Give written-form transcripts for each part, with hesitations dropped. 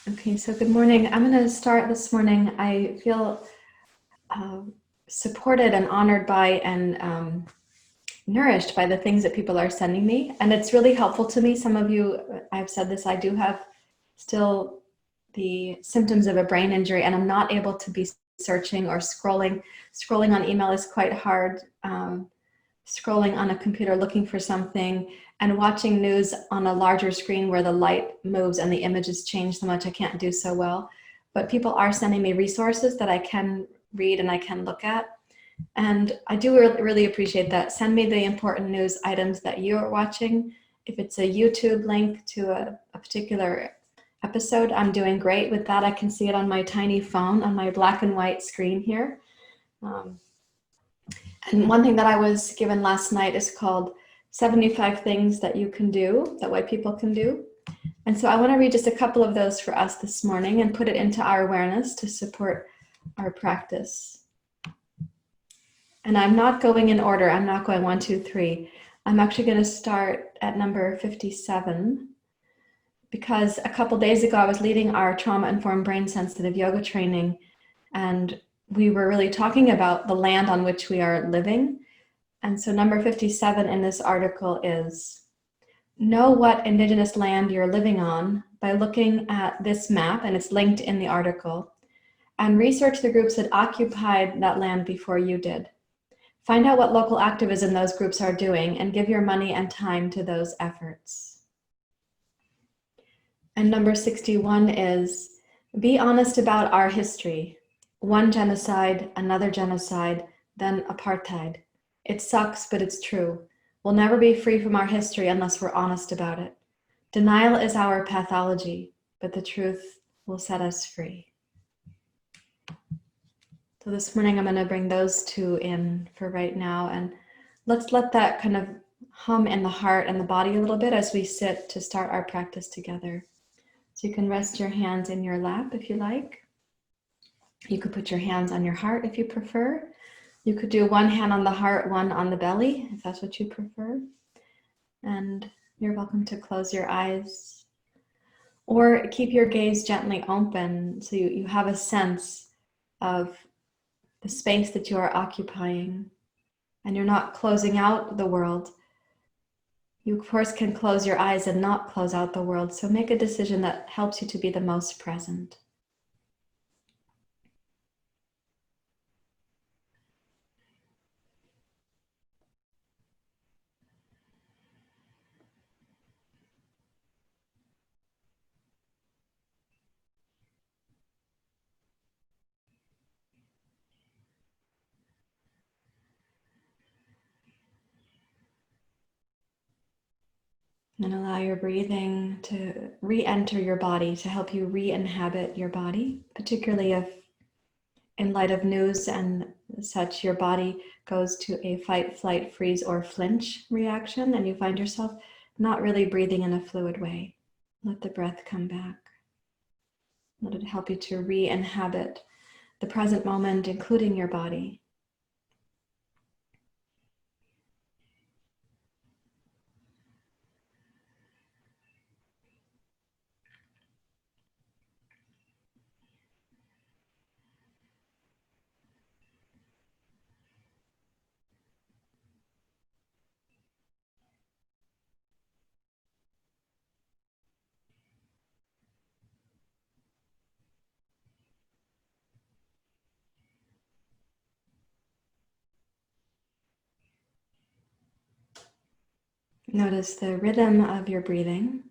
Okay, so good morning. I'm going to start this morning. I feel supported and honored by and nourished by the things that people are sending me. And it's really helpful to me. Some of you, I've said this, I do have still the symptoms of a brain injury, and I'm not able to be searching or scrolling. Scrolling on email is quite hard. Scrolling on a computer looking for something and watching news on a larger screen where the light moves and the images change so much, I can't do so well. But people are sending me resources that I can read and I can look at. And I do really appreciate that. Send me the important news items that you're watching. If it's a YouTube link to a particular episode, I'm doing great with that. I can see it on my tiny phone on my black and white screen here. And one thing that I was given last night is called 75 Things That You Can Do, that white people can do. And so I want to read just a couple of those for us this morning and put it into our awareness to support our practice. And I'm not going in order. I'm not going 1, 2, 3. I'm actually going to start at number 57 because a couple days ago I was leading our trauma-informed brain-sensitive yoga training, and we were really talking about the land on which we are living. And so number 57 in this article is, know what indigenous land you're living on by looking at this map, and it's linked in the article, and research the groups that occupied that land before you did. Find out what local activism those groups are doing and give your money and time to those efforts. And number 61 is, be honest about our history. One genocide, another genocide, then apartheid. It sucks, but it's true. We'll never be free from our history unless we're honest about it. Denial is our pathology, but the truth will set us free. So this morning I'm going to bring those two in for right now, and let's let that kind of hum in the heart and the body a little bit as we sit to start our practice together. So you can rest your hands in your lap if you like. You could put your hands on your heart if you prefer. You could do one hand on the heart, one on the belly, if that's what you prefer. And you're welcome to close your eyes or keep your gaze gently open so you have a sense of the space that you are occupying, and you're not closing out the world. You, of course, can close your eyes and not close out the world, so make a decision that helps you to be the most present. And allow your breathing to re-enter your body, to help you re-inhabit your body, particularly if in light of news and such, your body goes to a fight, flight, freeze, or flinch reaction, and you find yourself not really breathing in a fluid way. Let the breath come back. Let it help you to re-inhabit the present moment, including your body. Notice the rhythm of your breathing.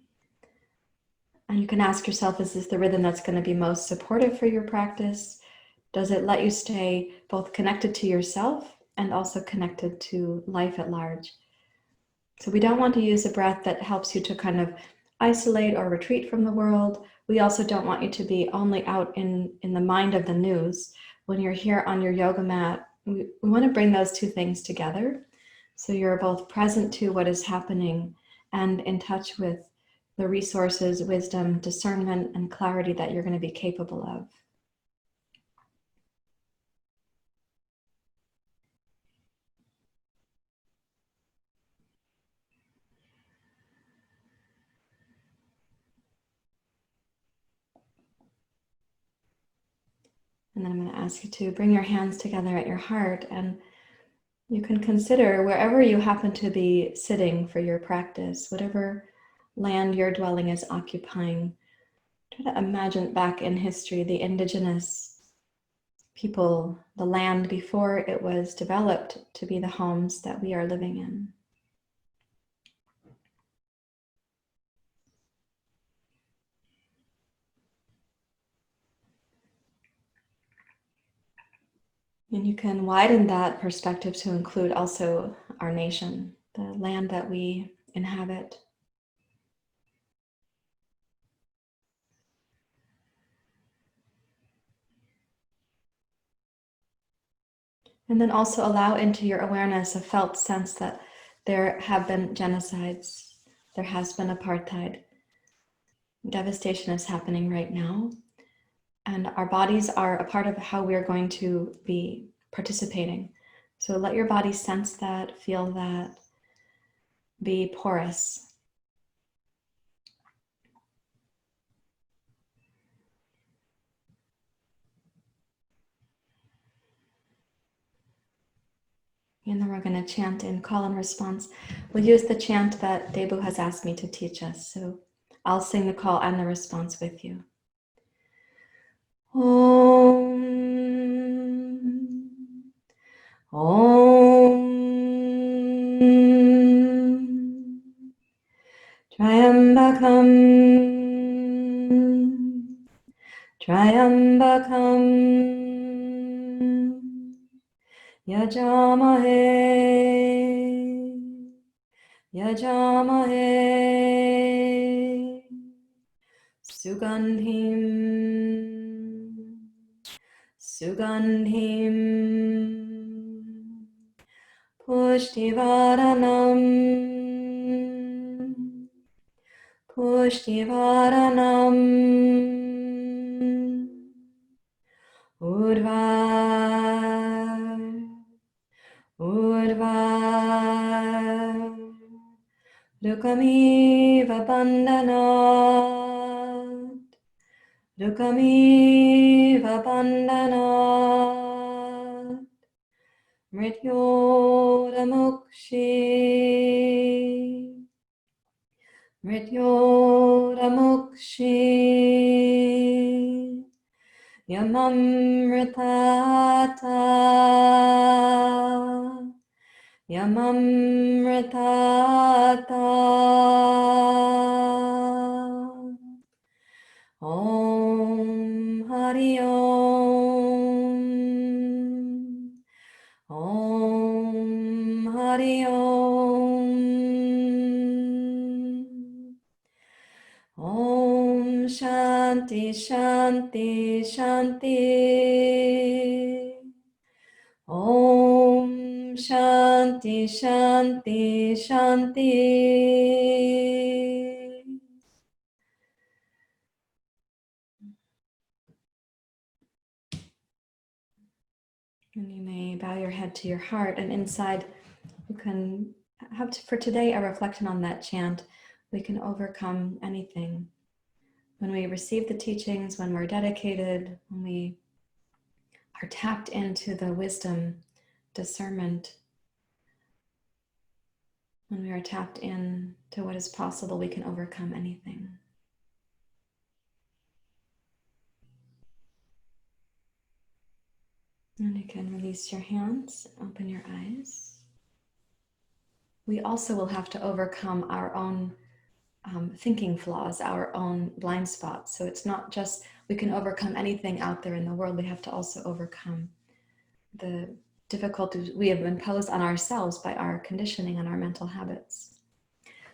And you can ask yourself, is this the rhythm that's going to be most supportive for your practice? Does it let you stay both connected to yourself and also connected to life at large? So we don't want to use a breath that helps you to kind of isolate or retreat from the world. We also don't want you to be only out in the mind of the news. When you're here on your yoga mat, we want to bring those two things together. So you're both present to what is happening and in touch with the resources, wisdom, discernment, and clarity that you're going to be capable of. And then I'm going to ask you to bring your hands together at your heart, and you can consider wherever you happen to be sitting for your practice, whatever land your dwelling is occupying. Try to imagine back in history the indigenous people, the land before it was developed to be the homes that we are living in. And you can widen that perspective to include also our nation, the land that we inhabit. And then also allow into your awareness a felt sense that there have been genocides, there has been apartheid, devastation is happening right now, and our bodies are a part of how we're going to be participating. So let your body sense that, feel that, be porous. And then we're going to chant in call and response. We'll use the chant that Debu has asked me to teach us. So I'll sing the call and the response with you. Om. Om. Triambakam. Triambakam. Yajamahe, Yajamahe, Sugandhim, Sugandhim, Pushtivaranam, Pushtivaranam, Urvar, Urvar, Rukamiva Bandanat, Rukamiva Bandanat, Mrityoda Mukshi, Mrityoda Mukshi, Yamamritata, Yamamritata. Om Hari Om. Om Hari Om. Om Shanti Shanti Shanti. Om Shanti Shanti Shanti. And you may bow your head to your heart, and inside you can have for today a reflection on that chant. We can overcome anything. When we receive the teachings, when we're dedicated, when we are tapped into the wisdom, discernment, when we are tapped in to what is possible, we can overcome anything. And you can release your hands, open your eyes. We also will have to overcome our own thinking flaws, our own blind spots. So it's not just we can overcome anything out there in the world, we have to also overcome the difficulties we have imposed on ourselves by our conditioning and our mental habits.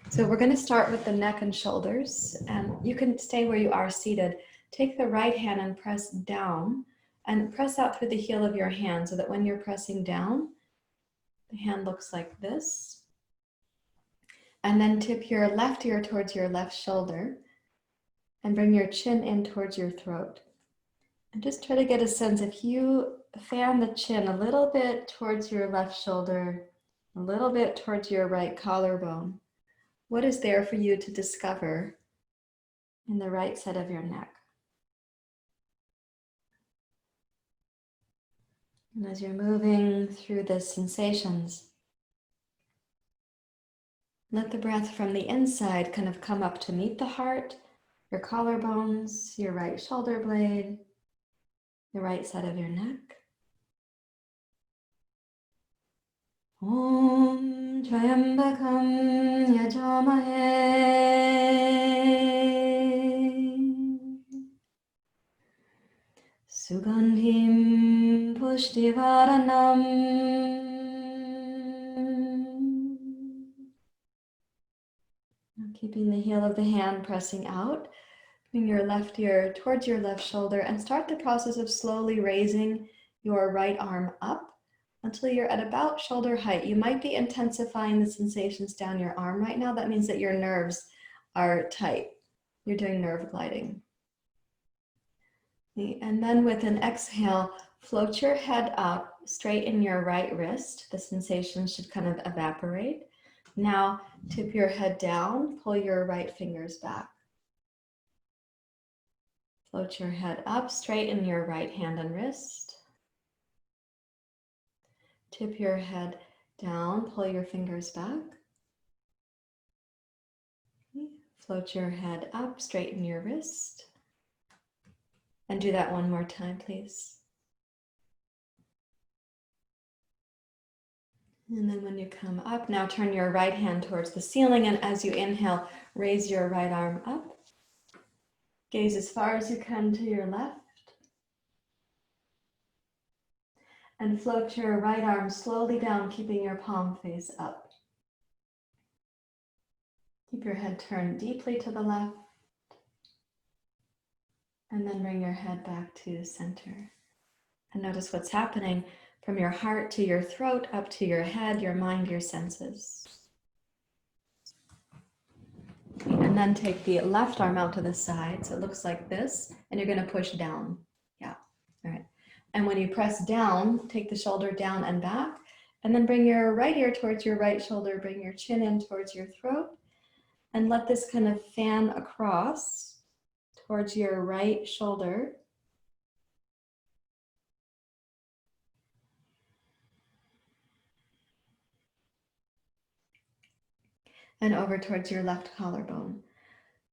So we're going to start with the neck and shoulders, and you can stay where you are seated. Take the right hand and press down, and press out through the heel of your hand so that when you're pressing down, the hand looks like this. And then tip your left ear towards your left shoulder and bring your chin in towards your throat. And just try to get a sense, if you fan the chin a little bit towards your left shoulder, a little bit towards your right collarbone, what is there for you to discover in the right side of your neck? And as you're moving through the sensations, let the breath from the inside kind of come up to meet the heart, your collarbones, your right shoulder blade, the right side of your neck. Om Trayambakam Yajamahe Sugandhim Pushtivaranam. Keeping the heel of the hand pressing out. Bring your left ear towards your left shoulder and start the process of slowly raising your right arm up until you're at about shoulder height. You might be intensifying the sensations down your arm right now. That means that your nerves are tight. You're doing nerve gliding. And then with an exhale, float your head up, straighten your right wrist. The sensation should kind of evaporate. Now tip your head down, pull your right fingers back. Float your head up, straighten your right hand and wrist. Tip your head down, pull your fingers back. Float your head up, straighten your wrist. And do that one more time, please. And then when you come up, now turn your right hand towards the ceiling, and as you inhale, raise your right arm up. Gaze as far as you can to your left. And float your right arm slowly down, keeping your palm face up. Keep your head turned deeply to the left. And then bring your head back to center. And notice what's happening from your heart to your throat, up to your head, your mind, your senses. And then take the left arm out to the side. So it looks like this. And you're going to push down. Yeah. All right. And when you press down, take the shoulder down and back. And then bring your right ear towards your right shoulder. Bring your chin in towards your throat. And let this kind of fan across towards your right shoulder. And over towards your left collarbone.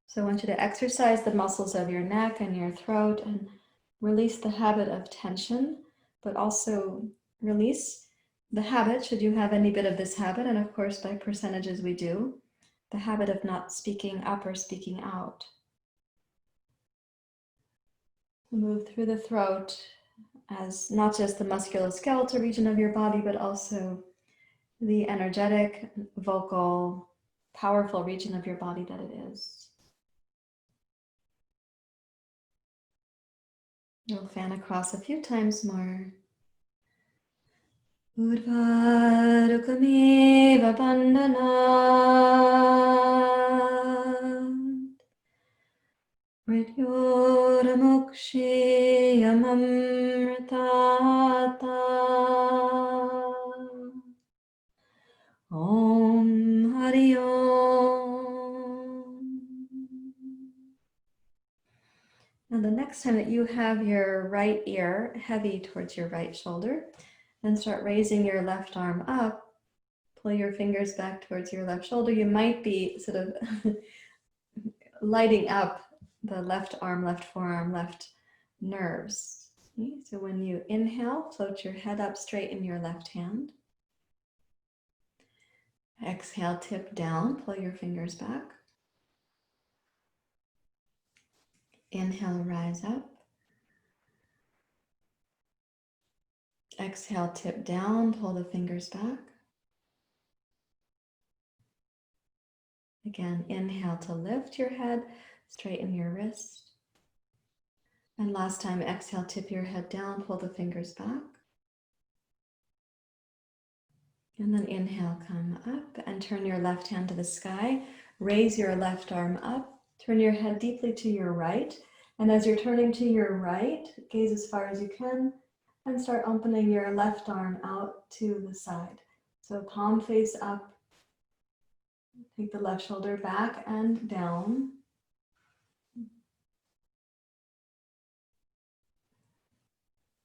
So I want you to exercise the muscles of your neck and your throat and release the habit of tension, but also release the habit, should you have any bit of this habit, and of course by percentages we do, the habit of not speaking up or speaking out. Move through the throat as not just the musculoskeletal region of your body, but also the energetic, vocal, powerful region of your body that it is. You'll fan across a few times more. Udvarukamiva bandhanat Mrityodamukshiyamamritata Om Hari Om. Now the next time that you have your right ear heavy towards your right shoulder, then start raising your left arm up. Pull your fingers back towards your left shoulder. You might be sort of lighting up the left arm, left forearm, left nerves. Okay? So when you inhale, float your head up, straighten your left hand. Exhale, tip down, pull your fingers back. Inhale, rise up. Exhale, tip down, pull the fingers back. Again, inhale to lift your head, straighten your wrist. And last time, exhale, tip your head down, pull the fingers back. And then inhale, come up and turn your left hand to the sky. Raise your left arm up, turn your head deeply to your right. And as you're turning to your right, gaze as far as you can and start opening your left arm out to the side. So palm face up. Take the left shoulder back and down.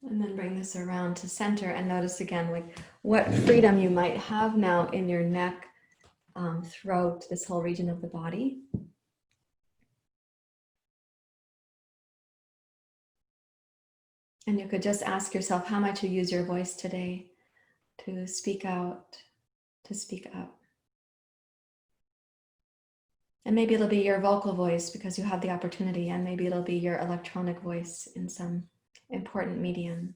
And then bring this around to center and notice again like what freedom you might have now in your neck, throat, this whole region of the body. And you could just ask yourself how much you use your voice today to speak out, to speak up. And maybe it'll be your vocal voice because you have the opportunity, and maybe it'll be your electronic voice in some important medium.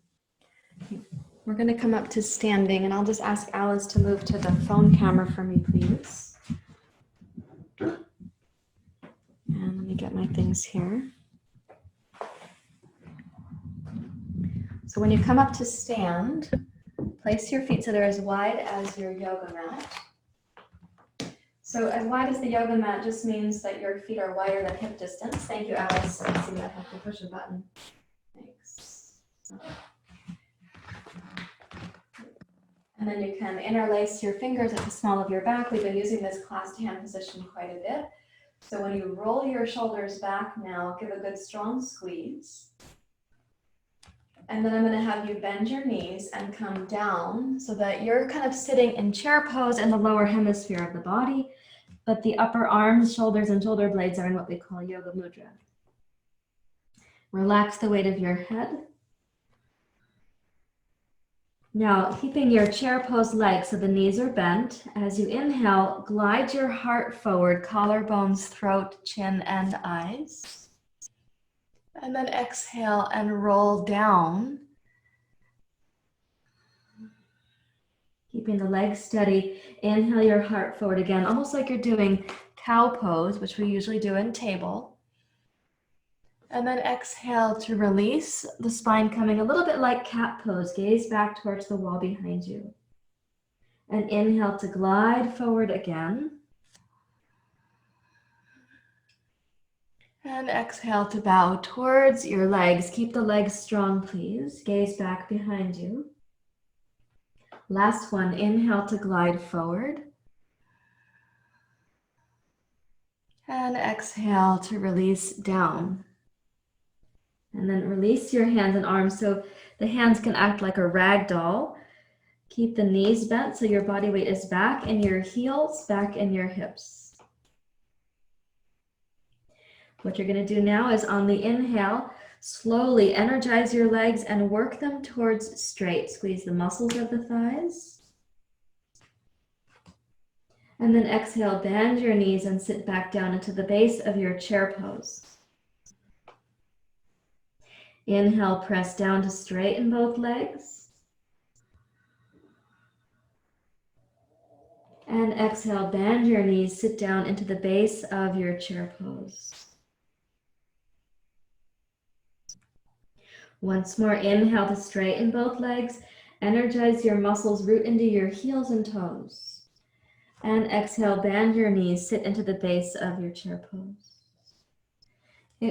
We're going to come up to standing, and I'll just ask Alice to move to the phone camera for me, please. And let me get my things here. So when you come up to stand, place your feet so they're as wide as your yoga mat. So as wide as the yoga mat just means that your feet are wider than hip distance. Thank you, Alice. I see that I have to push a button. Thanks. And then you can interlace your fingers at the small of your back. We've been using this clasped hand position quite a bit. So when you roll your shoulders back now, give a good strong squeeze. And then I'm going to have you bend your knees and come down so that you're kind of sitting in chair pose in the lower hemisphere of the body, but the upper arms, shoulders, and shoulder blades are in what we call yoga mudra. Relax the weight of your head. Now, keeping your chair pose legs so the knees are bent. As you inhale, glide your heart forward, collarbones, throat, chin, and eyes. And then exhale and roll down. Keeping the legs steady. Inhale your heart forward again, almost like you're doing cow pose, which we usually do in table. And then exhale to release the spine, coming a little bit like cat pose. Gaze back towards the wall behind you. And inhale to glide forward again. And exhale to bow towards your legs. Keep the legs strong, please. Gaze back behind you. Last one, inhale to glide forward. And exhale to release down. And then release your hands and arms so the hands can act like a rag doll. Keep the knees bent so your body weight is back in your heels, back in your hips. What you're going to do now is on the inhale, slowly energize your legs and work them towards straight. Squeeze the muscles of the thighs. And then exhale, bend your knees and sit back down into the base of your chair pose. Inhale, press down to straighten both legs. And exhale, bend your knees, sit down into the base of your chair pose. Once more, inhale to straighten both legs. Energize your muscles, root into your heels and toes. And exhale, bend your knees, sit into the base of your chair pose.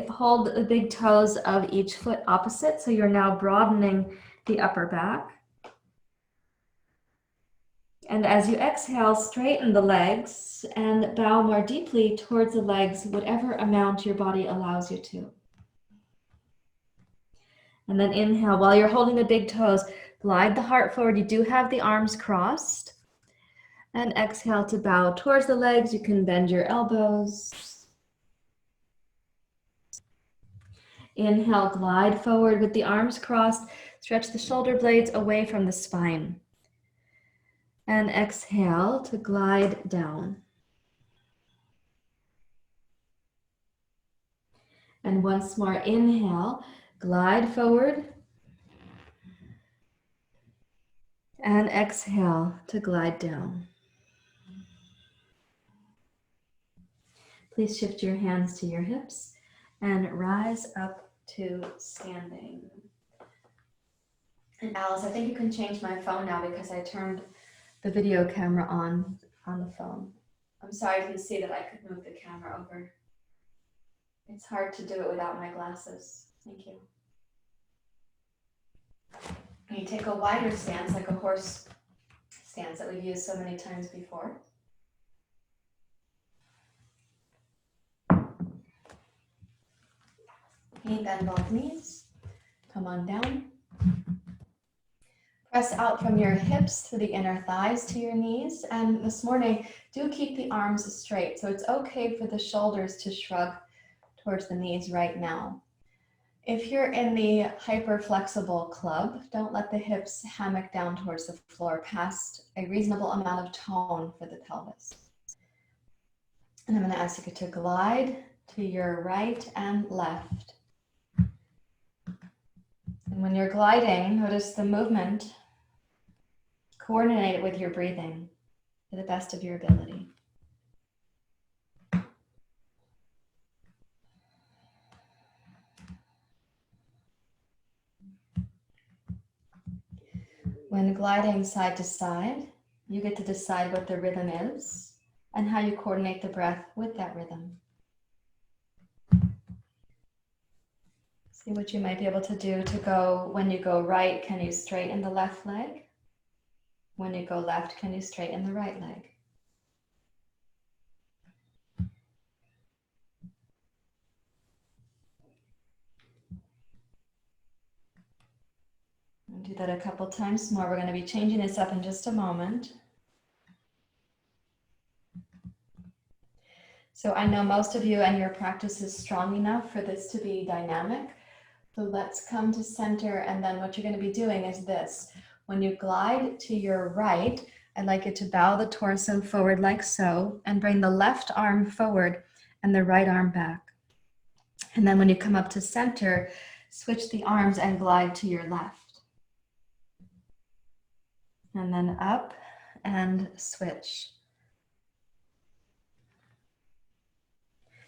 Hold the big toes of each foot opposite, so you're now broadening the upper back. And as you exhale, straighten the legs and bow more deeply towards the legs, whatever amount your body allows you to. And then inhale, while you're holding the big toes, glide the heart forward. You do have the arms crossed. And exhale to bow towards the legs. You can bend your elbows. Inhale, glide forward with the arms crossed. Stretch the shoulder blades away from the spine. And exhale to glide down. And once more, inhale, glide forward. And exhale to glide down. Please shift your hands to your hips and rise up to standing. And Alice, I think you can change my phone now because I turned the video camera on the phone. I'm sorry if you see that I could move the camera over. It's hard to do it without my glasses. Thank you. And you take a wider stance, like a horse stance that we've used so many times before. Okay, bend both knees. Come on down. Press out from your hips through the inner thighs to your knees. And this morning, do keep the arms straight. So it's okay for the shoulders to shrug towards the knees right now. If you're in the hyper flexible club, don't let the hips hammock down towards the floor past a reasonable amount of tone for the pelvis. And I'm going to ask you to glide to your right and left. And when you're gliding, notice the movement. Coordinate it with your breathing to the best of your ability. When gliding side to side, you get to decide what the rhythm is and how you coordinate the breath with that rhythm. See what you might be able to do to go, when you go right, can you straighten the left leg? When you go left, can you straighten the right leg? And do that a couple times more. We're going to be changing this up in just a moment. So I know most of you and your practice is strong enough for this to be dynamic. So let's come to center, and then what you're going to be doing is this. When you glide to your right, I'd like you to bow the torso forward like so, and bring the left arm forward and the right arm back. And then when you come up to center, switch the arms and glide to your left. And then up and switch.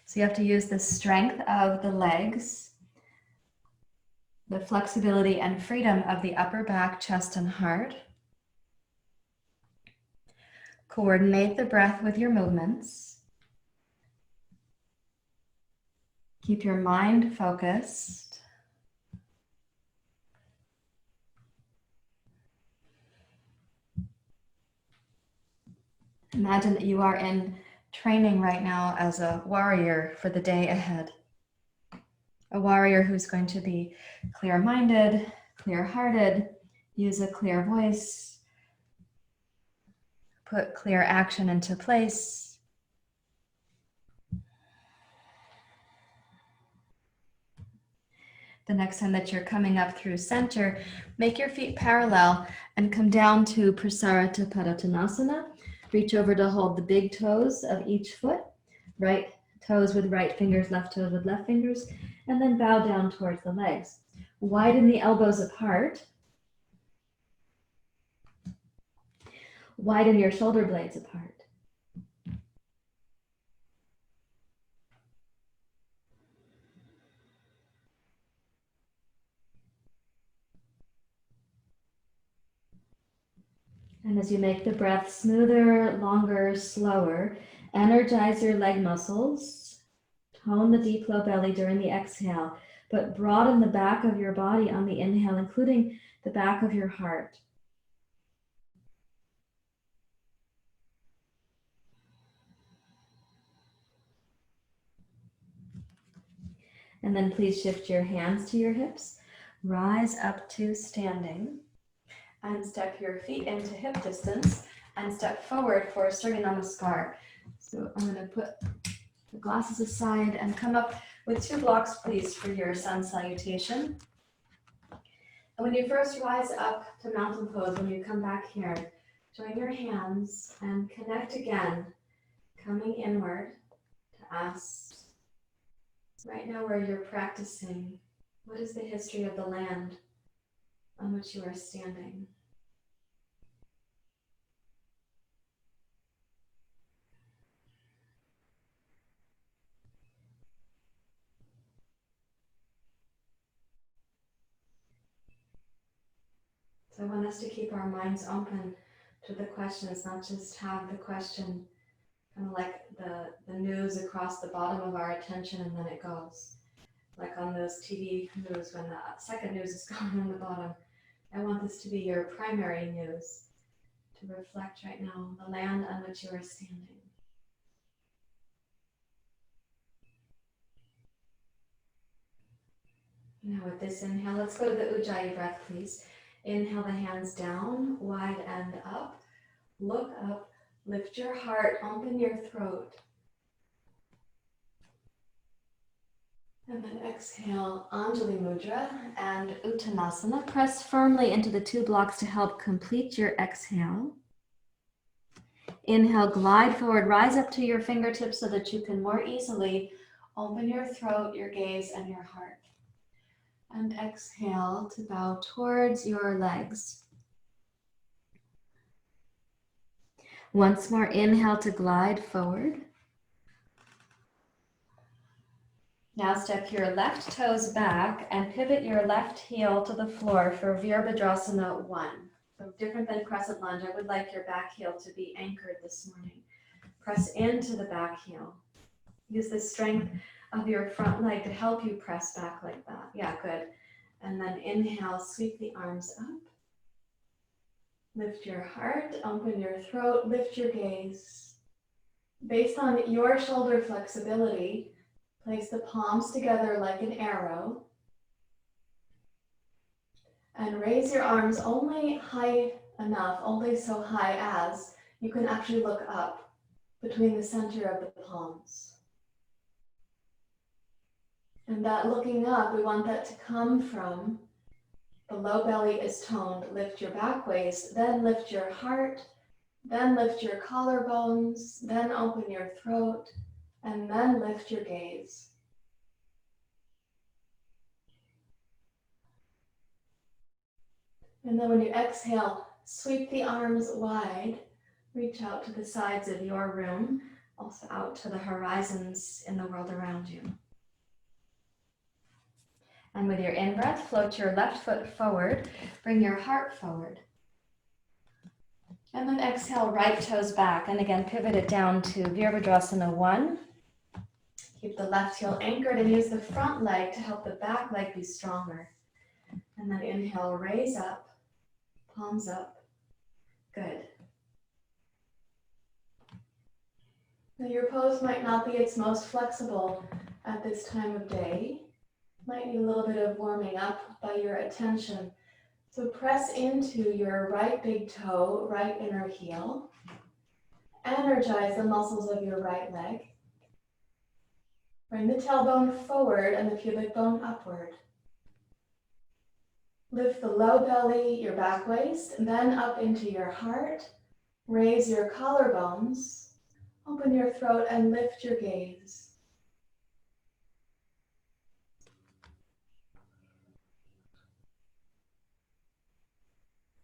So you have to use the strength of the legs, the flexibility and freedom of the upper back, chest, and heart. Coordinate the breath with your movements. Keep your mind focused. Imagine that you are in training right now as a warrior for the day ahead. A warrior who's going to be clear-minded, clear-hearted, use a clear voice, put clear action into place. The next time that you're coming up through center, make your feet parallel and come down to Prasarita Padottanasana. Reach over to hold the big toes of each foot, right toes with right fingers, left toes with left fingers, and then bow down towards the legs. Widen the elbows apart. Widen your shoulder blades apart. And as you make the breath smoother, longer, slower, energize your leg muscles. Tone the deep low belly during the exhale, but broaden the back of your body on the inhale, including the back of your heart. And then please shift your hands to your hips. Rise up to standing. And step your feet into hip distance and step forward for Surya Namaskar. So I'm going to put the glasses aside and come up with 2 blocks, please, for your sun salutation. And when you first rise up to mountain pose, when you come back here, join your hands and connect again, coming inward to ask, right now where you're practicing, what is the history of the land on which you are standing? So I want us to keep our minds open to the questions, not just have the question kind of like the news across the bottom of our attention and then it goes. Like on those TV news when the second news is gone on the bottom. I want this to be your primary news, to reflect right now the land on which you are standing. Now with this inhale, let's go to the Ujjayi breath, please. Inhale the hands down, wide and up. Look up, lift your heart, open your throat. And then exhale, Anjali Mudra and Uttanasana. Press firmly into the two blocks to help complete your exhale. Inhale, glide forward, rise up to your fingertips so that you can more easily open your throat, your gaze, and your heart. And exhale to bow towards your legs. Once more, inhale to glide forward. Now step your left toes back and pivot your left heel to the floor for Virabhadrasana 1. So different than crescent lunge, I would like your back heel to be anchored this morning. Press into the back heel. Use the strength of your front leg to help you press back like that. Yeah, good. And then inhale, sweep the arms up. Lift your heart, open your throat, lift your gaze. Based on your shoulder flexibility, place the palms together like an arrow. And raise your arms only high enough, only so high as you can actually look up between the center of the palms. And that looking up, we want that to come from the low belly is toned. Lift your back waist, then lift your heart, then lift your collarbones, then open your throat, and then lift your gaze. And then when you exhale, sweep the arms wide, reach out to the sides of your room, also out to the horizons in the world around you. And with your in-breath, float your left foot forward, bring your heart forward. And then exhale, right toes back, and again, pivot it down to Virabhadrasana 1. Keep the left heel anchored and use the front leg to help the back leg be stronger. And then inhale, raise up, palms up. Good. Now your pose might not be its most flexible at this time of day. Might need a little bit of warming up by your attention. So press into your right big toe, right inner heel. Energize the muscles of your right leg. Bring the tailbone forward and the pubic bone upward. Lift the low belly, your back waist, and then up into your heart. Raise your collarbones. Open your throat and lift your gaze.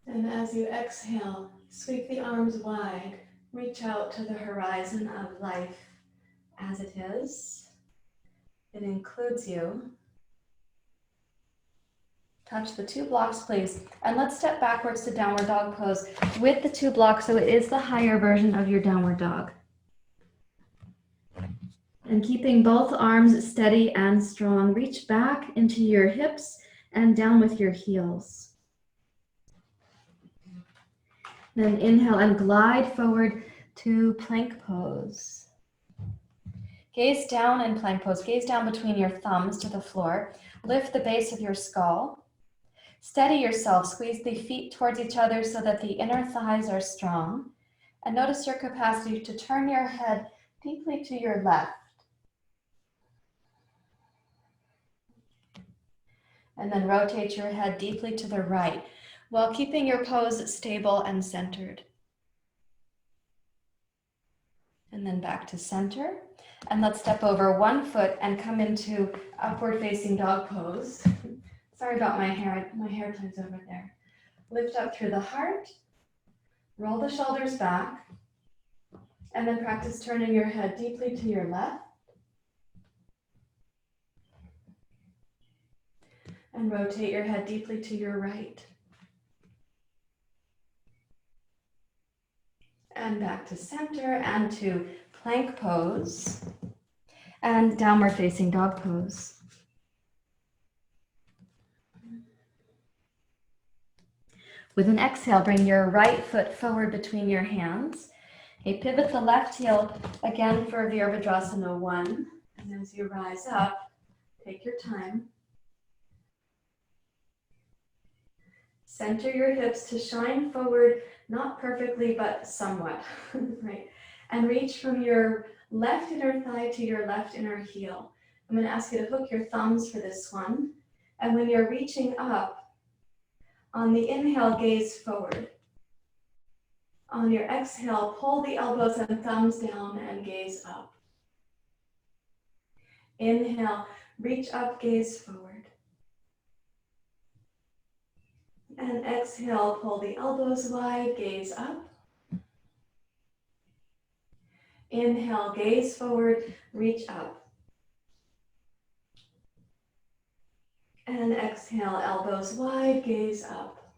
And as you exhale, sweep the arms wide, reach out to the horizon of life as it is. It includes you. Touch the two blocks, please. And let's step backwards to downward dog pose with the two blocks, so it is the higher version of your downward dog. And keeping both arms steady and strong, reach back into your hips and down with your heels. Then inhale and glide forward to plank pose. Gaze down in plank pose. Gaze down between your thumbs to the floor. Lift the base of your skull. Steady yourself. Squeeze the feet towards each other so that the inner thighs are strong. And notice your capacity to turn your head deeply to your left. And then rotate your head deeply to the right, while keeping your pose stable and centered. And then back to center. And let's step over one foot and come into upward facing dog pose. Sorry about my hair ties over there. Lift up through the heart, roll the shoulders back, and then practice turning your head deeply to your left. And rotate your head deeply to your right. And back to center and to plank pose and downward facing dog pose. With an exhale, bring your right foot forward between your hands. Okay, pivot the left heel again for Virabhadrasana 1. And as you rise up, take your time. Center your hips to shine forward, not perfectly, but somewhat, right? And reach from your left inner thigh to your left inner heel. I'm going to ask you to hook your thumbs for this one. And when you're reaching up, on the inhale, gaze forward. On your exhale, pull the elbows and thumbs down and gaze up. Inhale, reach up, gaze forward. And exhale, pull the elbows wide, gaze up. Inhale, gaze forward, reach up. And exhale, elbows wide, gaze up.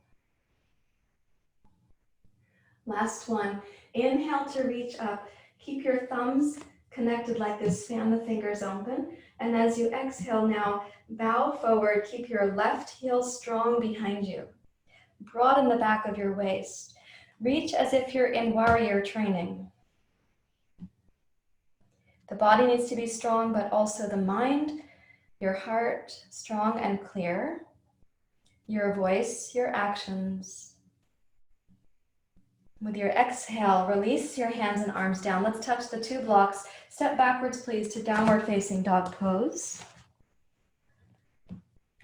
Last one. Inhale to reach up. Keep your thumbs connected like this, fan the fingers open. And as you exhale now, bow forward, keep your left heel strong behind you. Broaden the back of your waist. Reach as if you're in warrior training. The body needs to be strong, but also the mind, your heart, strong and clear. Your voice, your actions. With your exhale, release your hands and arms down. Let's touch the two blocks. Step backwards, please, to downward facing dog pose.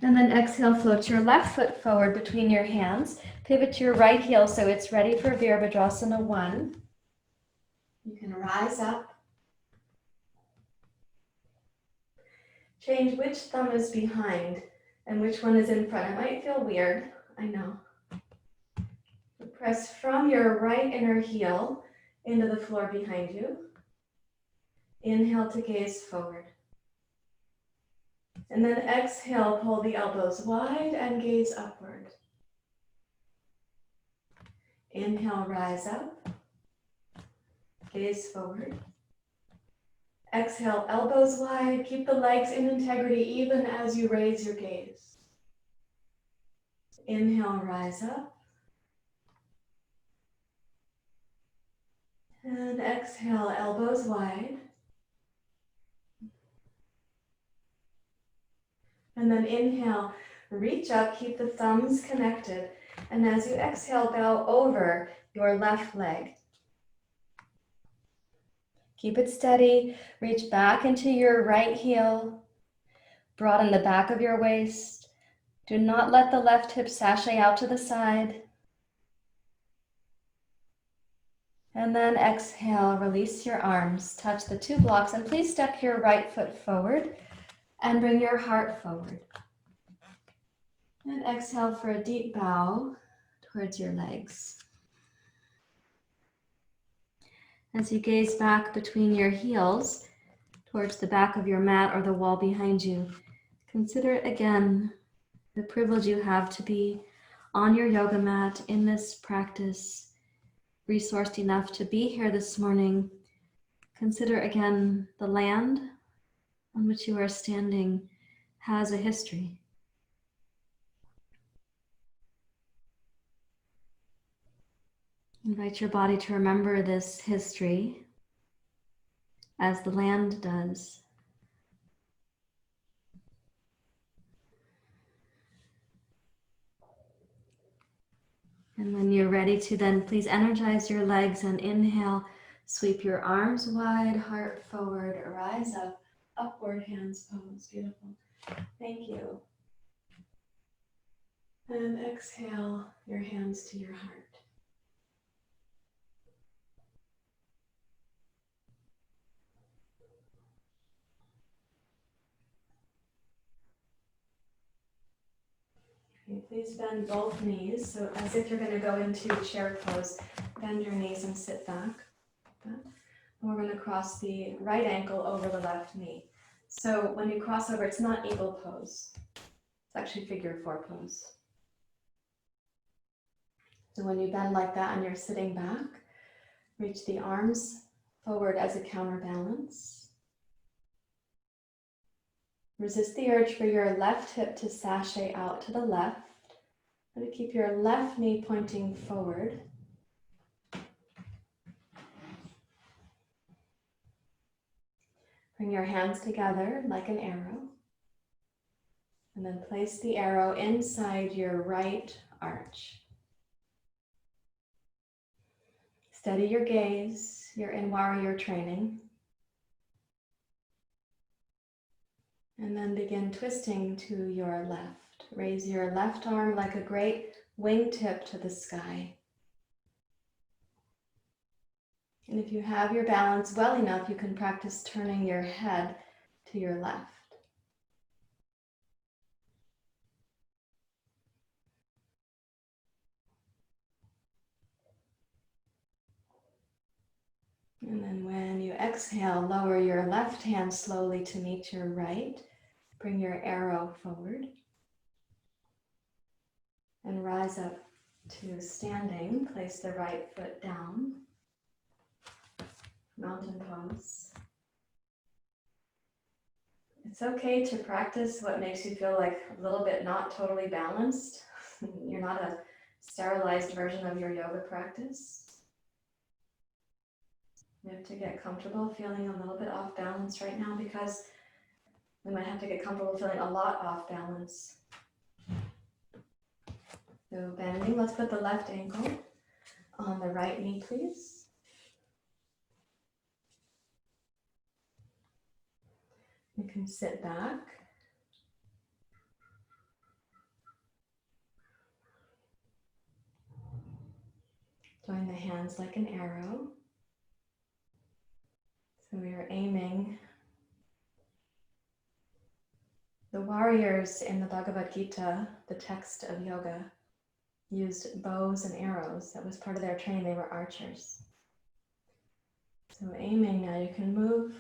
And then exhale, float your left foot forward between your hands. Pivot to your right heel so it's ready for Virabhadrasana 1. You can rise up. Change which thumb is behind and which one is in front. It might feel weird, I know. Press from your right inner heel into the floor behind you. Inhale to gaze forward. And then exhale, pull the elbows wide and gaze upward. Inhale, rise up. Gaze forward. Exhale, elbows wide. Keep the legs in integrity even as you raise your gaze. Inhale, rise up. And exhale, elbows wide. And then inhale, reach up, keep the thumbs connected. And as you exhale, bow over your left leg. Keep it steady. Reach back into your right heel. Broaden the back of your waist. Do not let the left hip sashay out to the side. And then exhale, release your arms. Touch the two blocks and please step your right foot forward and bring your heart forward. And exhale for a deep bow towards your legs. As you gaze back between your heels towards the back of your mat or the wall behind you, consider again the privilege you have to be on your yoga mat in this practice, resourced enough to be here this morning. Consider again the land on which you are standing has a history. Invite your body to remember this history as the land does. And when you're ready to then please energize your legs and inhale, sweep your arms wide, heart forward, rise up, upward hands pose. Beautiful. Thank you. And exhale your hands to your heart. Okay, please bend both knees. So as if you're going to go into chair pose, bend your knees and sit back. And we're going to cross the right ankle over the left knee. So when you cross over, it's not eagle pose. It's actually figure 4 pose. So when you bend like that and you're sitting back, reach the arms forward as a counterbalance. Resist the urge for your left hip to sashay out to the left. And keep your left knee pointing forward. Bring your hands together like an arrow. And then place the arrow inside your right arch. Steady your gaze. You're in warrior training. And then begin twisting to your left. Raise your left arm like a great wingtip to the sky. And if you have your balance well enough, you can practice turning your head to your left. And then when you exhale, lower your left hand slowly to meet your right. Bring your arrow forward. And rise up to standing. Place the right foot down. Mountain pose. It's okay to practice what makes you feel like a little bit not totally balanced. You're not a sterilized version of your yoga practice. You have to get comfortable feeling a little bit off balance right now because we might have to get comfortable feeling a lot off balance. So bending, let's put the left ankle on the right knee, please. You can sit back. Join the hands like an arrow. So we are aiming. The warriors in the Bhagavad Gita, the text of yoga, used bows and arrows. That was part of their training. They were archers. So aiming now, you can move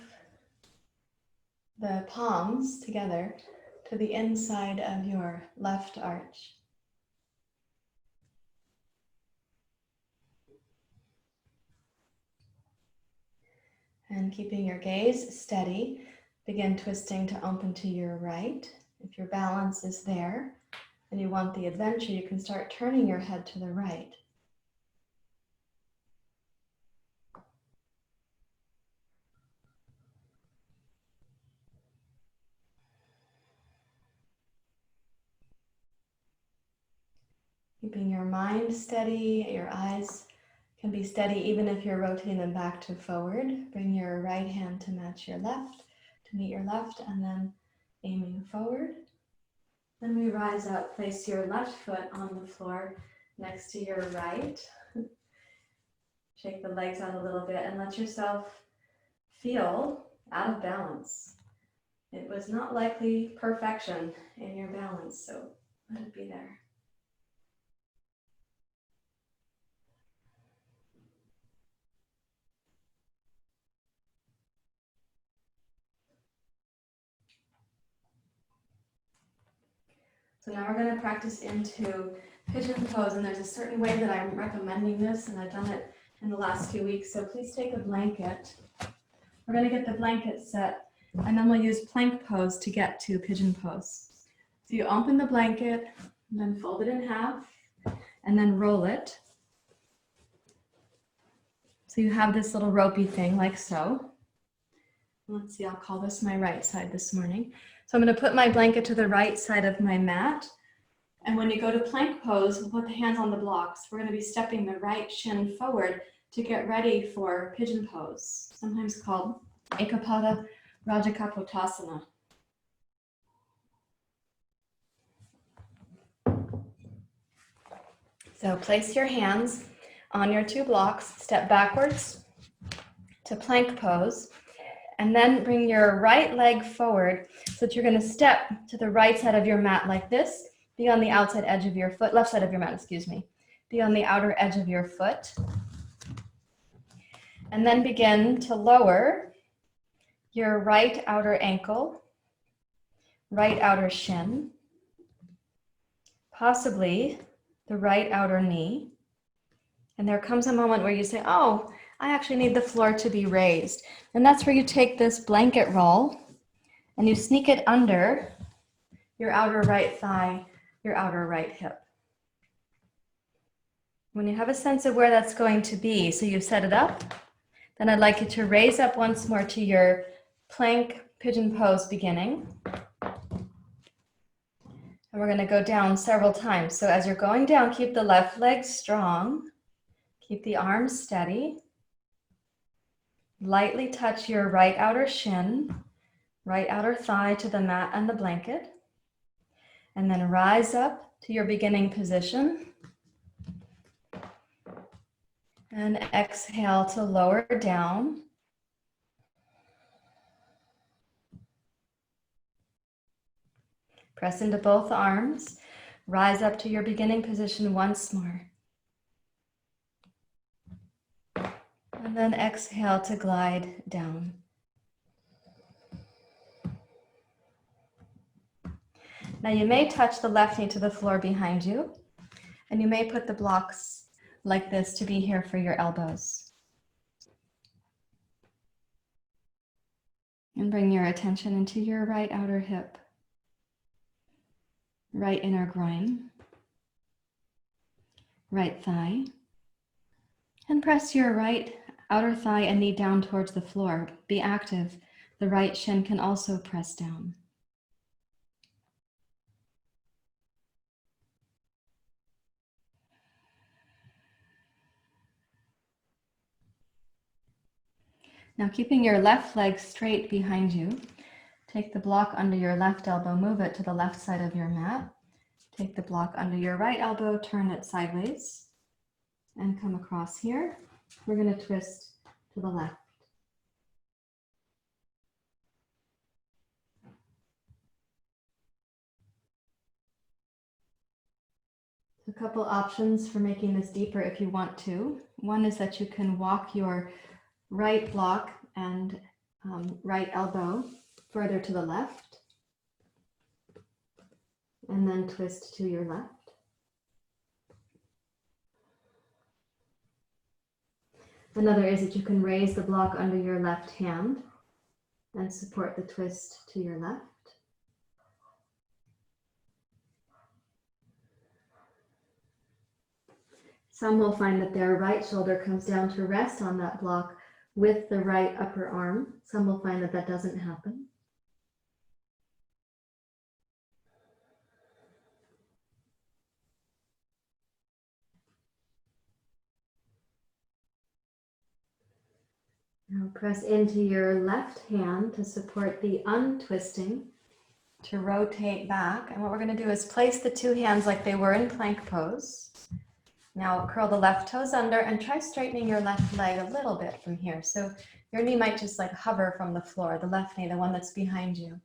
the palms together to the inside of your left arch. And keeping your gaze steady, begin twisting to open to your right. If your balance is there and you want the adventure, you can start turning your head to the right. Keeping your mind steady, your eyes can be steady even if you're rotating them back to forward. Bring your right hand to match your left, to meet your left, and then aiming forward. Then we rise up, place your left foot on the floor next to your right. Shake the legs out a little bit and let yourself feel out of balance. It was not likely perfection in your balance, so let it be there. So now we're going to practice into pigeon pose, and there's a certain way that I'm recommending this, and I've done it in the last few weeks, so please take a blanket. We're going to get the blanket set, and then we'll use plank pose to get to pigeon pose. So you open the blanket, and then fold it in half, and then roll it. So you have this little ropey thing like so. Let's see, I'll call this my right side this morning. So I'm going to put my blanket to the right side of my mat. And when you go to plank pose, we'll put the hands on the blocks. We're going to be stepping the right shin forward to get ready for pigeon pose, sometimes called Ekapada Rajakapotasana. So place your hands on your two blocks, step backwards to plank pose, and then bring your right leg forward so that you're going to step to the right side of your mat like this. Be on the outside edge of your foot, left side of your mat, excuse me. Be on the outer edge of your foot. And then begin to lower your right outer ankle, right outer shin, possibly the right outer knee. And there comes a moment where you say, oh, I actually need the floor to be raised. And that's where you take this blanket roll and you sneak it under your outer right thigh, your outer right hip. When you have a sense of where that's going to be, so you've set it up, then I'd like you to raise up once more to your plank pigeon pose beginning. And we're going to go down several times. So as you're going down, keep the left leg strong. Keep the arms steady. Lightly touch your right outer shin, right outer thigh to the mat and the blanket. And then rise up to your beginning position. And exhale to lower down. Press into both arms. Rise up to your beginning position once more. And then exhale to glide down. Now you may touch the left knee to the floor behind you, and you may put the blocks like this to be here for your elbows. And bring your attention into your right outer hip, right inner groin, right thigh, and press your right outer thigh and knee down towards the floor. Be active. The right shin can also press down. Now keeping your left leg straight behind you, take the block under your left elbow, move it to the left side of your mat. Take the block under your right elbow, turn it sideways, and come across here. We're going to twist to the left. A couple options for making this deeper if you want to. One is that you can walk your right block and right elbow further to the left, and then twist to your left. Another is that you can raise the block under your left hand and support the twist to your left. Some will find that their right shoulder comes down to rest on that block with the right upper arm. Some will find that that doesn't happen. Now press into your left hand to support the untwisting, to rotate back. And what we're going to do is place the two hands like they were in plank pose. Now curl the left toes under and try straightening your left leg a little bit from here. So your knee might just like hover from the floor, the left knee, the one that's behind you.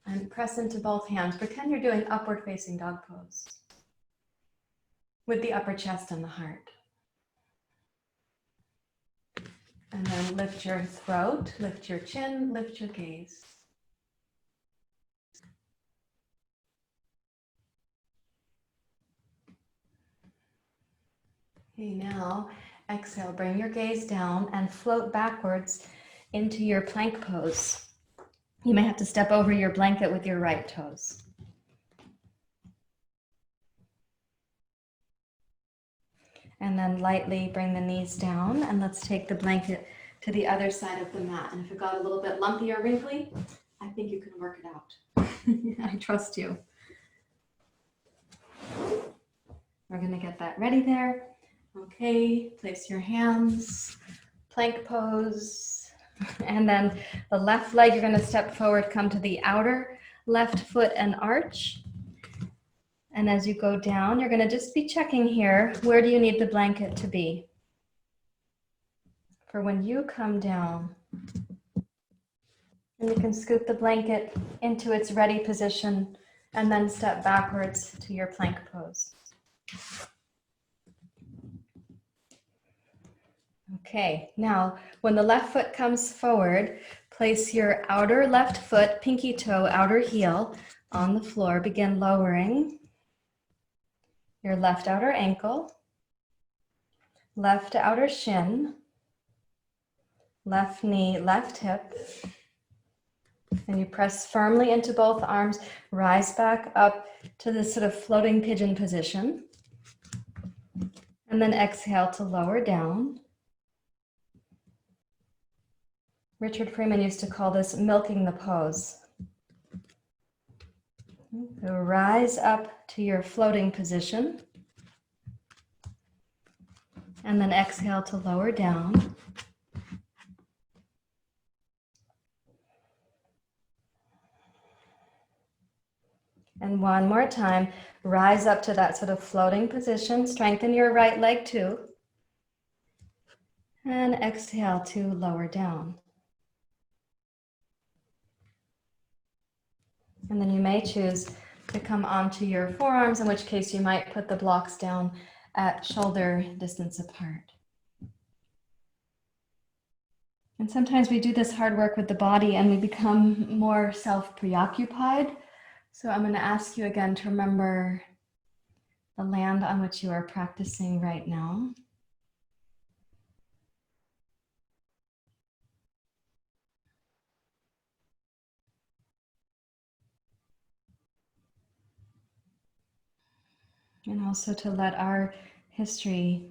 And press into both hands. Pretend you're doing upward facing dog pose with the upper chest and the heart. And then lift your throat, lift your chin, lift your gaze. Okay, now exhale, bring your gaze down and float backwards into your plank pose. You may have to step over your blanket with your right toes. And then lightly bring the knees down, and let's take the blanket to the other side of the mat. And if it got a little bit lumpy or wrinkly, I think you can work it out. I trust you. We're going to get that ready there. Okay, place your hands, plank pose, and then the left leg, you're going to step forward, come to the outer left foot and arch. And as you go down, you're going to just be checking here, where do you need the blanket to be? For when you come down, and you can scoot the blanket into its ready position and then step backwards to your plank pose. Okay, now when the left foot comes forward, place your outer left foot, pinky toe, outer heel on the floor. Begin lowering your left outer ankle, left outer shin, left knee, left hip. And you press firmly into both arms, rise back up to this sort of floating pigeon position. And then exhale to lower down. Richard Freeman used to call this milking the pose. So rise up to your floating position. And then exhale to lower down. And one more time, rise up to that sort of floating position. Strengthen your right leg too. And exhale to lower down. And then you may choose to come onto your forearms, in which case you might put the blocks down at shoulder distance apart. And sometimes we do this hard work with the body and we become more self-preoccupied. So I'm going to ask you again to remember the land on which you are practicing right now. And also to let our history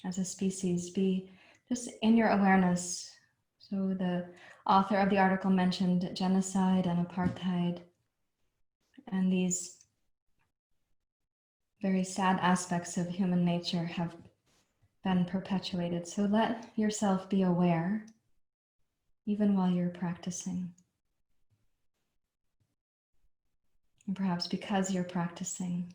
as a species be just in your awareness. So the author of the article mentioned genocide and apartheid and these very sad aspects of human nature have been perpetuated. So let yourself be aware, even while you're practicing. And perhaps because you're practicing.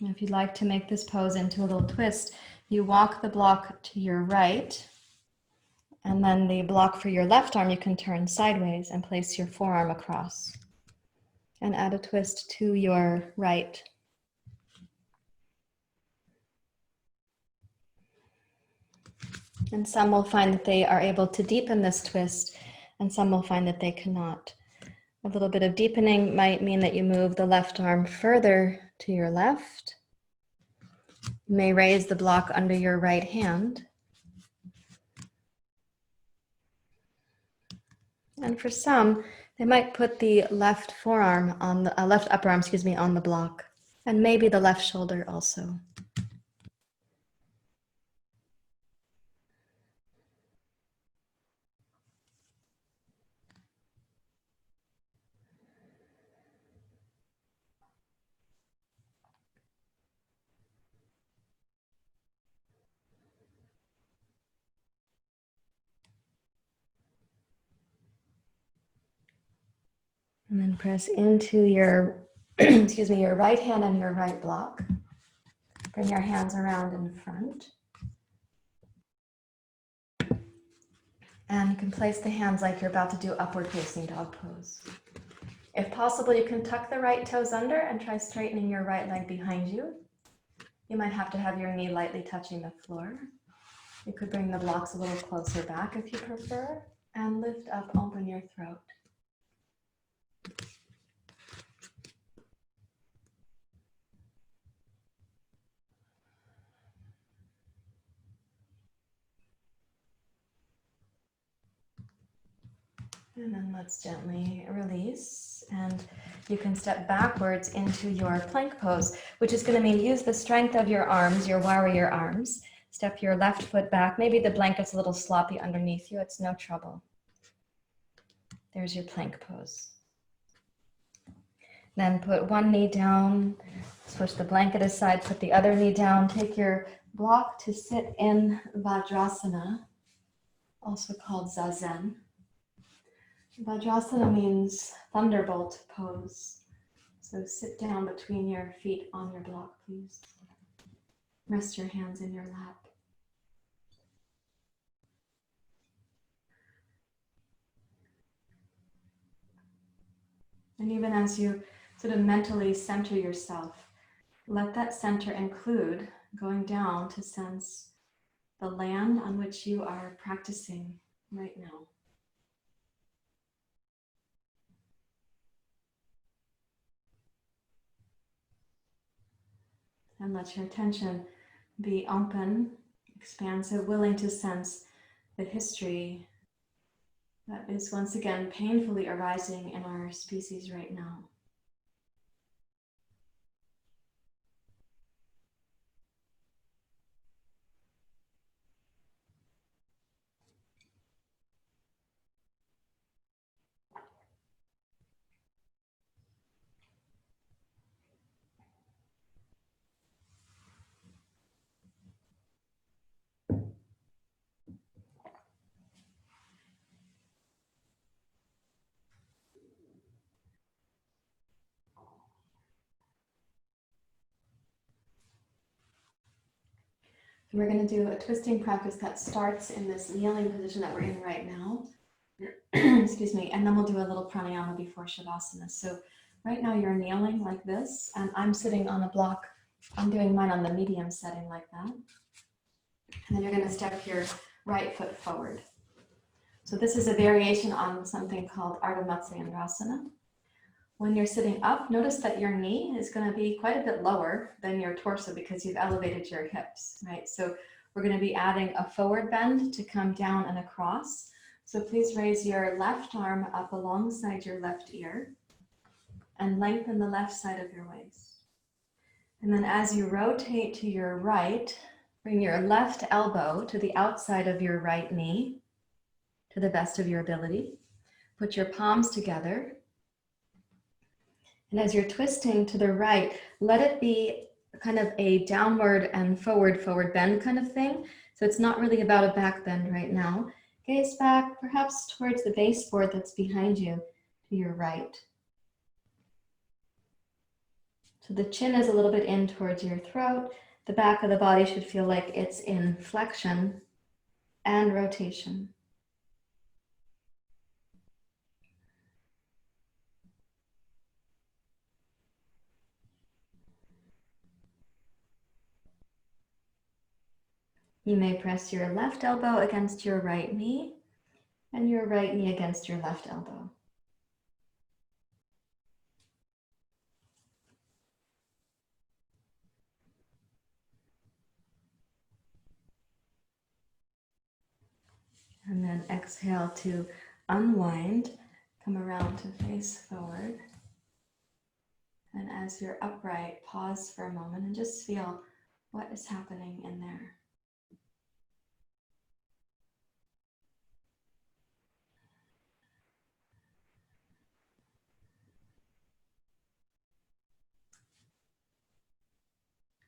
And if you'd like to make this pose into a little twist, you walk the block to your right, and then the block for your left arm you can turn sideways and place your forearm across. And add a twist to your right. And some will find that they are able to deepen this twist, and some will find that they cannot. A little bit of deepening might mean that you move the left arm further to your left. You may raise the block under your right hand. And for some, they might put the left forearm on the left upper arm, on the block, and maybe the left shoulder also. And then press into your, your right hand and your right block. Bring your hands around in front. And you can place the hands like you're about to do upward facing dog pose. If possible, you can tuck the right toes under and try straightening your right leg behind you. You might have to have your knee lightly touching the floor. You could bring the blocks a little closer back if you prefer, and lift up, open your throat. And then let's gently release, and you can step backwards into your plank pose, which is going to mean use the strength of your arms, your warrior arms. Step your left foot back. Maybe the blanket's a little sloppy underneath you. It's no trouble. There's your plank pose. Then put one knee down, switch the blanket aside, put the other knee down. Take your block to sit in Vajrasana, also called Zazen. Vajrasana means thunderbolt pose. So sit down between your feet on your block, please. Rest your hands in your lap. And even as you sort of mentally center yourself, let that center include going down to sense the land on which you are practicing right now. And let your attention be open, expansive, willing to sense the history that is once again painfully arising in our species right now. We're going to do a twisting practice that starts in this kneeling position that we're in right now. Excuse me. And then we'll do a little pranayama before Shavasana. So right now you're kneeling like this, and I'm sitting on a block. I'm doing mine on the medium setting like that. And then you're going to step your right foot forward. So this is a variation on something called Ardha Matsyendrasana. When you're sitting up, notice that your knee is going to be quite a bit lower than your torso because you've elevated your hips, right? So we're going to be adding a forward bend to come down and across. So please raise your left arm up alongside your left ear and lengthen the left side of your waist. And then as you rotate to your right, bring your left elbow to the outside of your right knee to the best of your ability. Put your palms together. And as you're twisting to the right, let it be kind of a downward and forward bend kind of thing. So it's not really about a back bend right now. Gaze back, perhaps towards the baseboard that's behind you to your right. So the chin is a little bit in towards your throat. The back of the body should feel like it's in flexion and rotation. You may press your left elbow against your right knee and your right knee against your left elbow. And then exhale to unwind, come around to face forward. And as you're upright, pause for a moment and just feel what is happening in there.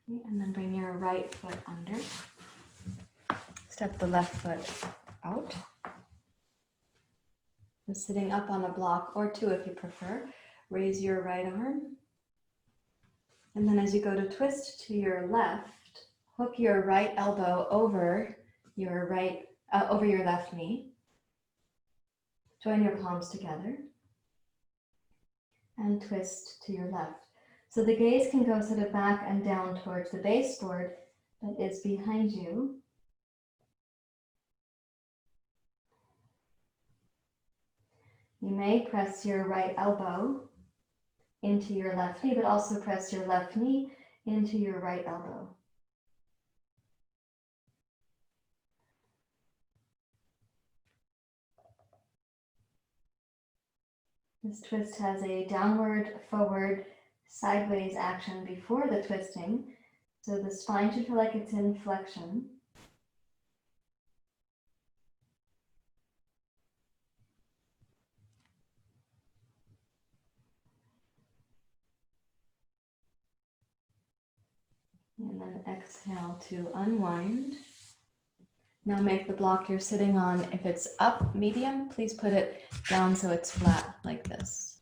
And then bring your right foot under. Step the left foot out. And sitting up on a block or two if you prefer, raise your right arm. And then as you go to twist to your left, hook your right elbow over your left knee. Join your palms together and twist to your left. So the gaze can go sort of back and down towards the baseboard that is behind you. You may press your right elbow into your left knee, but also press your left knee into your right elbow. This twist has a downward, forward, sideways action before the twisting. So the spine should feel like it's in flexion. And then exhale to unwind. Now make the block you're sitting on, if it's up medium, please put it down so it's flat like this.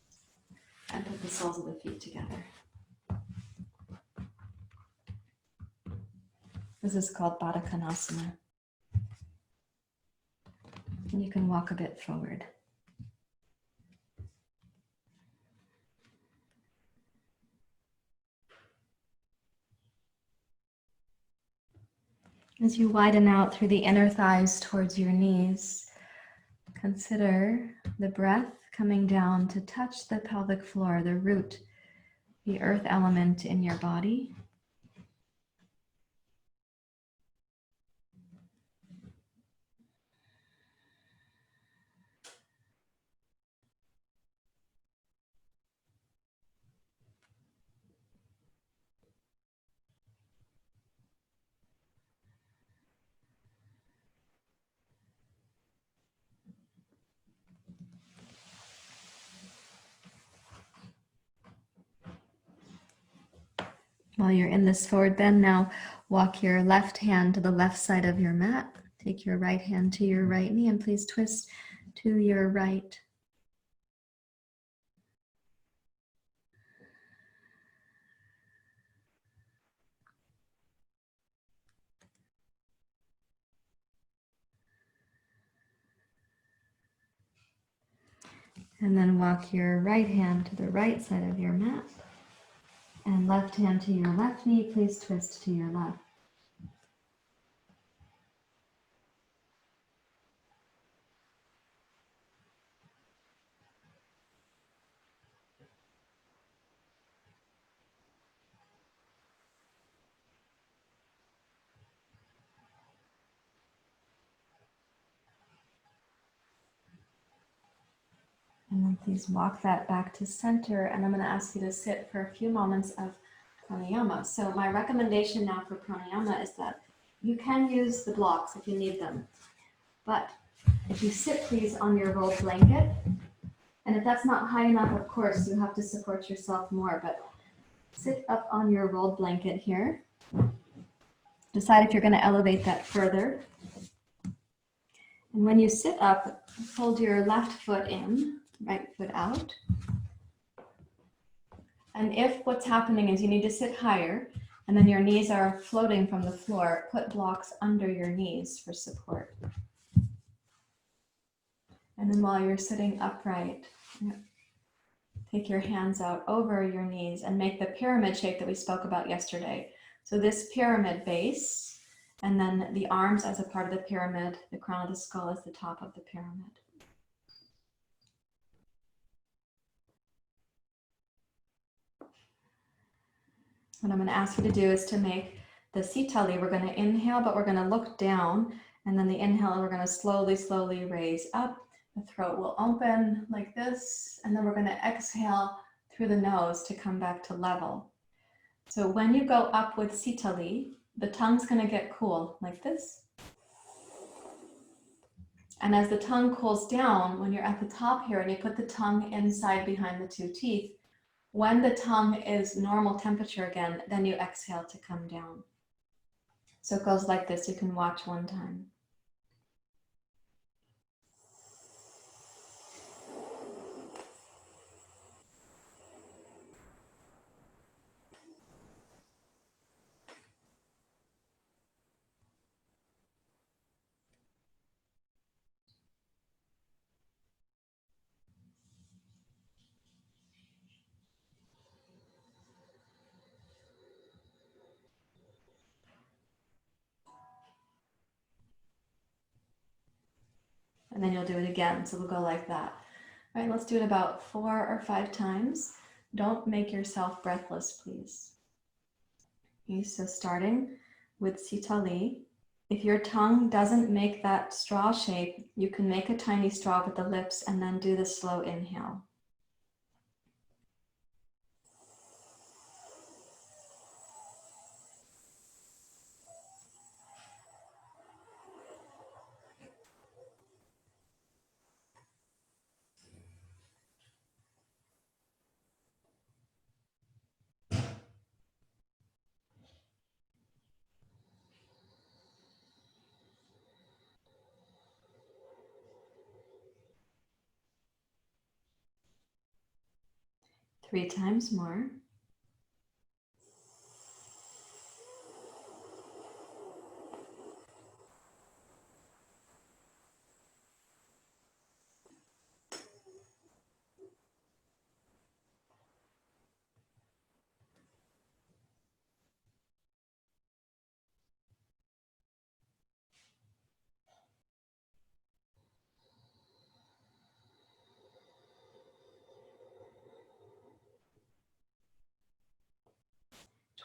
And put the soles of the feet together. This is called Baddha Konasana. And you can walk a bit forward. As you widen out through the inner thighs towards your knees, consider the breath coming down to touch the pelvic floor, the root, the earth element in your body. While you're in this forward bend now, walk your left hand to the left side of your mat. Take your right hand to your right knee and please twist to your right. And then walk your right hand to the right side of your mat. And left hand to your left knee, please twist to your left. And then please walk that back to center. And I'm going to ask you to sit for a few moments of pranayama. So my recommendation now for pranayama is that you can use the blocks if you need them. But if you sit, please, on your rolled blanket. And if that's not high enough, of course, you have to support yourself more. But sit up on your rolled blanket here. Decide if you're going to elevate that further. And when you sit up, hold your left foot in, right foot out. And if what's happening is you need to sit higher and then your knees are floating from the floor, put blocks under your knees for support. And then while you're sitting upright, take your hands out over your knees and make the pyramid shape that we spoke about yesterday. So this pyramid base, and then the arms as a part of the pyramid, the crown of the skull is the top of the pyramid. What I'm going to ask you to do is to make the Sitali. We're going to inhale, but we're going to look down, and then the inhale, we're going to slowly, slowly raise up. The throat will open like this, and then we're going to exhale through the nose to come back to level. So when you go up with Sitali, the tongue's going to get cool like this. And as the tongue cools down, when you're at the top here and you put the tongue inside behind the two teeth, when the tongue is normal temperature again, then you exhale to come down. So it goes like this. You can watch one time. And then you'll do it again. So we'll go like that. All right, let's do it about 4 or 5 times. Don't make yourself breathless, please. Okay, so starting with Sitali. If your tongue doesn't make that straw shape, you can make a tiny straw with the lips and then do the slow inhale. Three times more.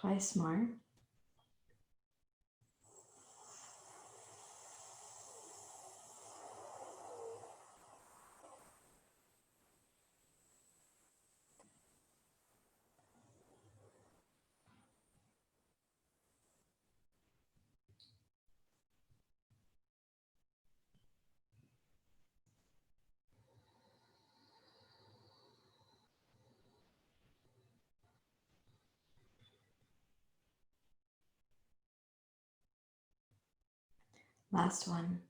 Twice more. Last one.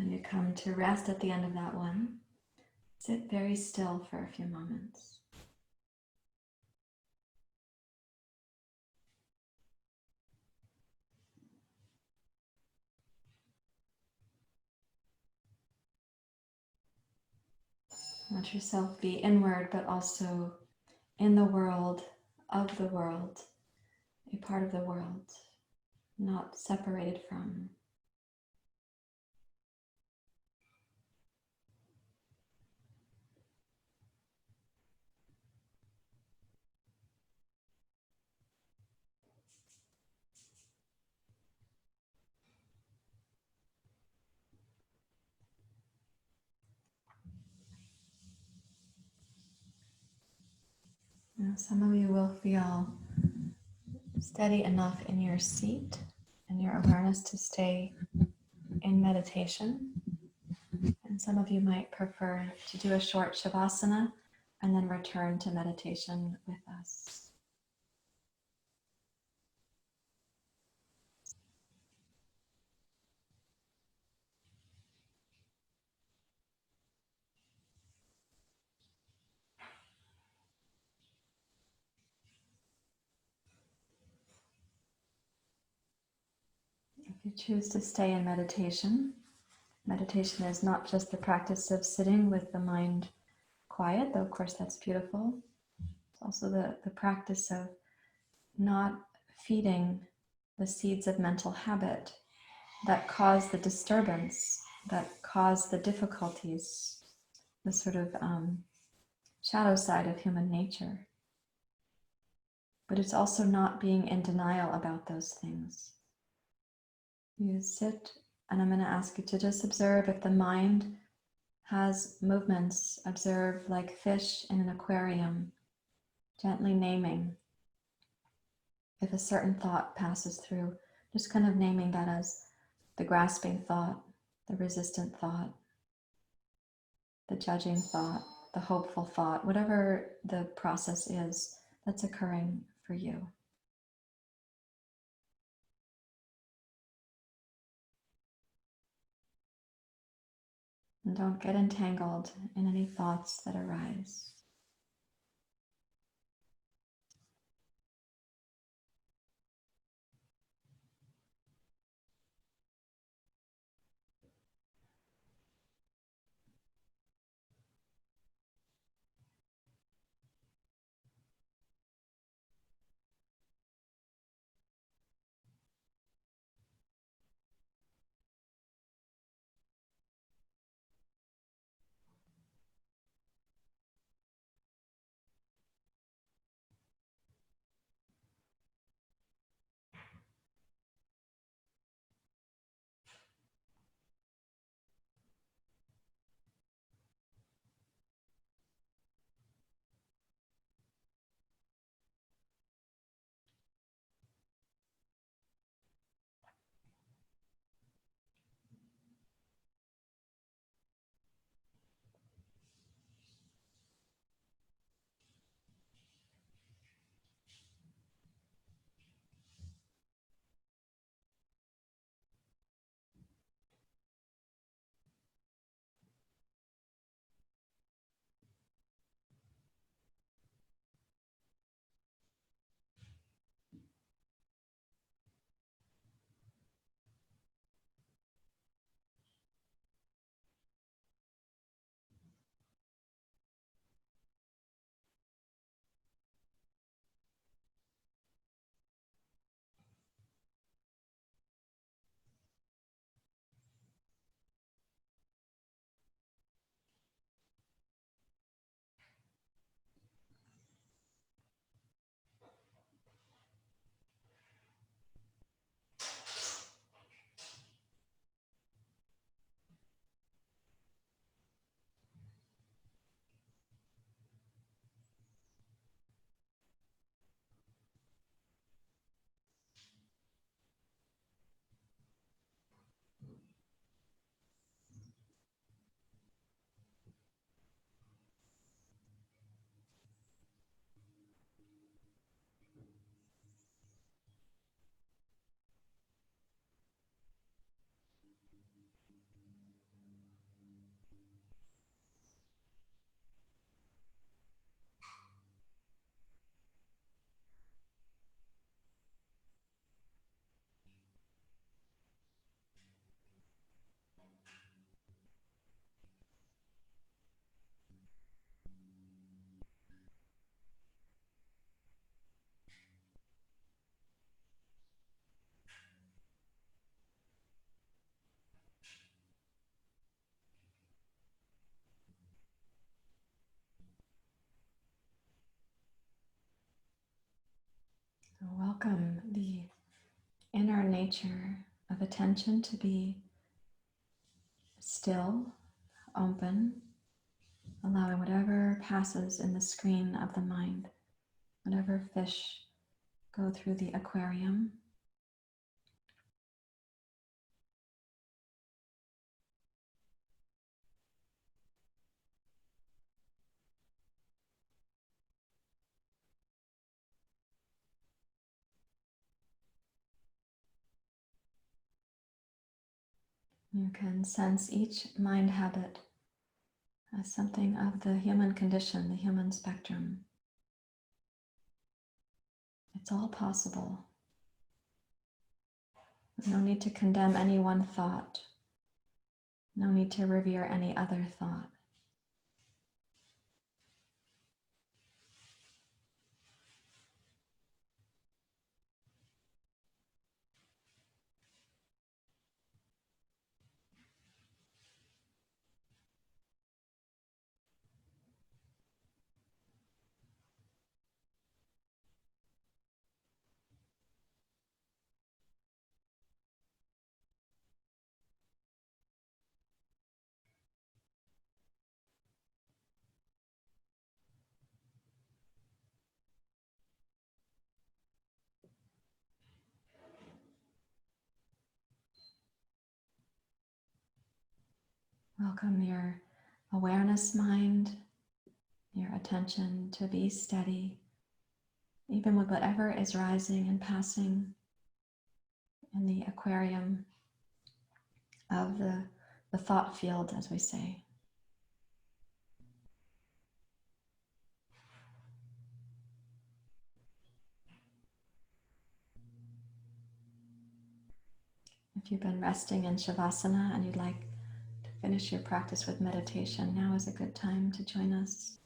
When you come to rest at the end of that one, sit very still for a few moments. Let yourself be inward, but also in the world, of the world, a part of the world, not separated from. Now, some of you will feel steady enough in your seat and your awareness to stay in meditation. And some of you might prefer to do a short shavasana and then return to meditation with us. If you choose to stay in meditation, meditation is not just the practice of sitting with the mind quiet, though of course that's beautiful. It's also the practice of not feeding the seeds of mental habit that cause the disturbance, that cause the difficulties, the sort of shadow side of human nature. But it's also not being in denial about those things. You sit, and I'm going to ask you to just observe if the mind has movements. Observe like fish in an aquarium, gently naming. If a certain thought passes through, just kind of naming that as the grasping thought, the resistant thought, the judging thought, the hopeful thought, whatever the process is that's occurring for you. And don't get entangled in any thoughts that arise. So welcome the inner nature of attention to be still, open, allowing whatever passes in the screen of the mind, whatever fish go through the aquarium. You can sense each mind habit as something of the human condition, the human spectrum. It's all possible. No need to condemn any one thought. No need to revere any other thought. Welcome your awareness mind, your attention to be steady, even with whatever is rising and passing in the aquarium of the thought field, as we say. If you've been resting in Shavasana and you'd like to finish your practice with meditation, now is a good time to join us.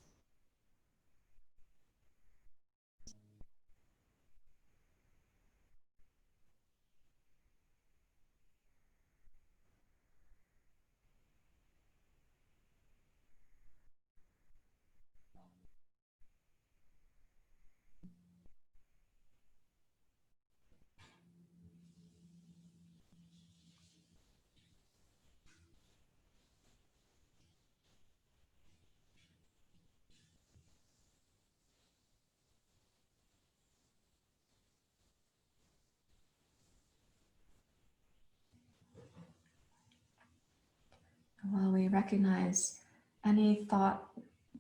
While we recognize any thought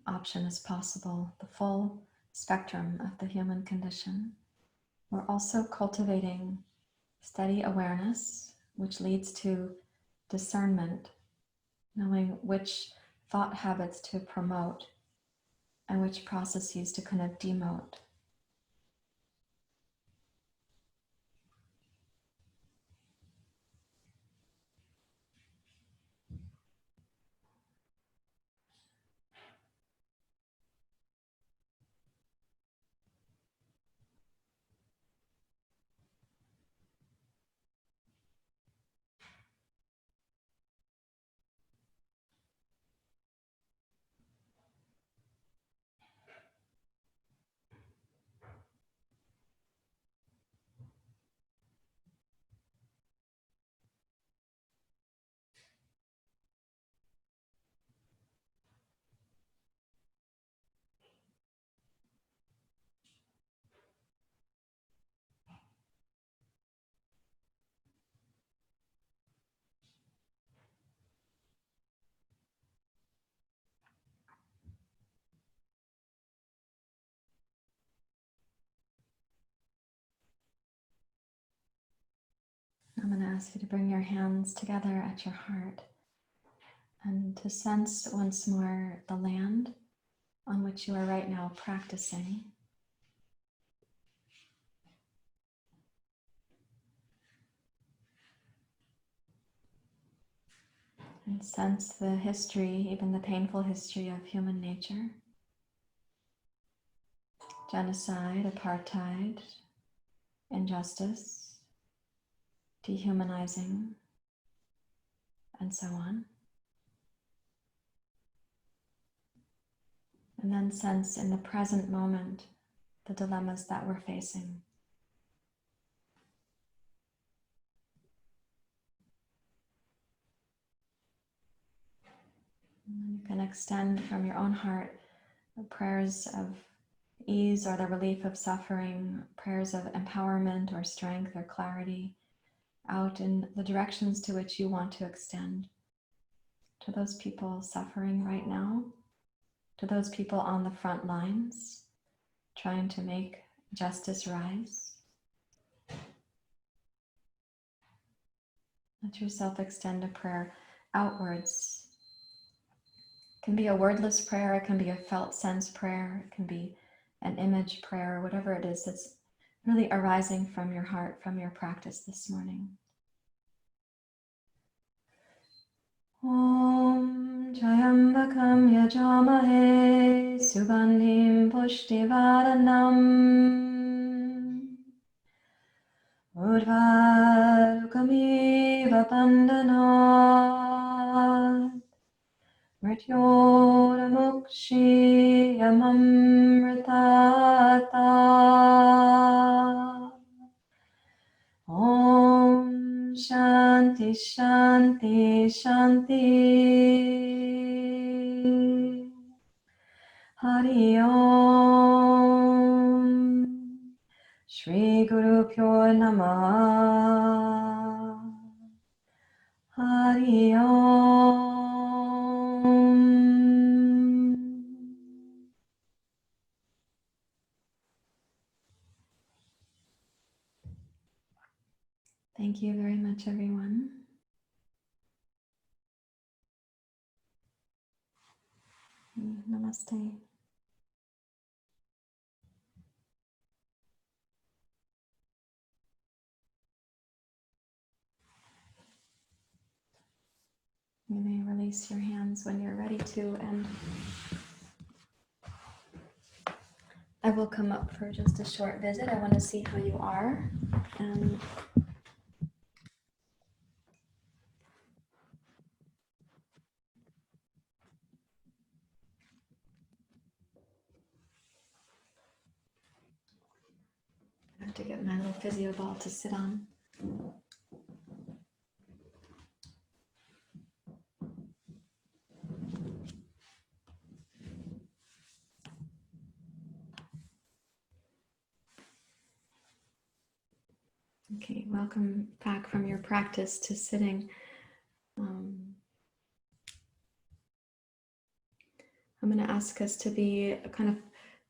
option is possible, the full spectrum of the human condition, we're also cultivating steady awareness, which leads to discernment, knowing which thought habits to promote and which processes to kind of demote. I'm going to ask you to bring your hands together at your heart and to sense once more the land on which you are right now practicing. And sense the history, even the painful history of human nature. Genocide, apartheid, injustice, dehumanizing, and so on. And then sense in the present moment the dilemmas that we're facing. You can extend from your own heart the prayers of ease or the relief of suffering, prayers of empowerment or strength or clarity out in the directions to which you want to extend. To those people suffering right now, to those people on the front lines, trying to make justice rise. Let yourself extend a prayer outwards. It can be a wordless prayer, it can be a felt sense prayer, it can be an image prayer, whatever it is that's really arising from your heart, from your practice this morning. Om Jayambakam Yajamahe Sugandhim Pushtivaranam Urvarukamiva Pandanat Mrityoramukshi Yamamritata Om Shanti Shanti Shanti Hari Om Shri Guru Pyo Namah Hari Om. Thank you very much, everyone. Namaste. You may release your hands when you're ready to, and I will come up for just a short visit. I want to see how you are. And I have to get my little physio ball to sit on. Okay, welcome back from your practice to sitting. I'm going to ask us to be kind of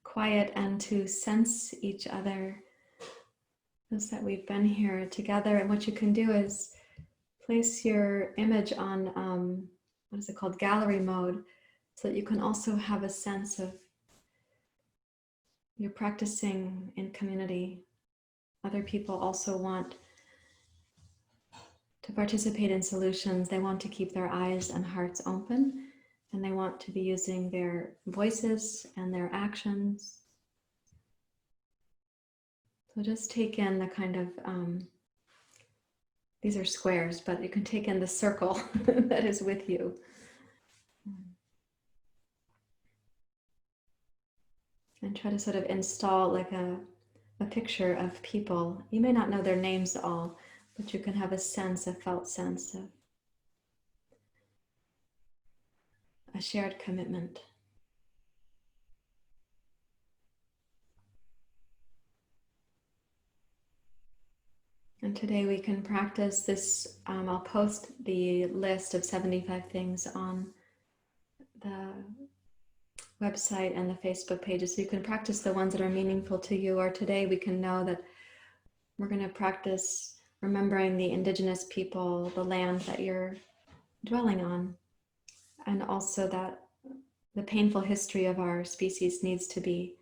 quiet and to sense each other, as that we've been here together. And what you can do is place your image on, what is it called, gallery mode, so that you can also have a sense of you're practicing in community. Other people also want to participate in solutions. They want to keep their eyes and hearts open, and they want to be using their voices and their actions. So just take in the kind of, these are squares, but you can take in the circle that is with you. And try to sort of install like a picture of people. You may not know their names all, but you can have a sense, a felt sense of a shared commitment. And today we can practice this. I'll post the list of 75 things on the website and the Facebook pages, so you can practice the ones that are meaningful to you. Or today we can know that we're going to practice remembering the indigenous people, the land that you're dwelling on, and also that the painful history of our species needs to be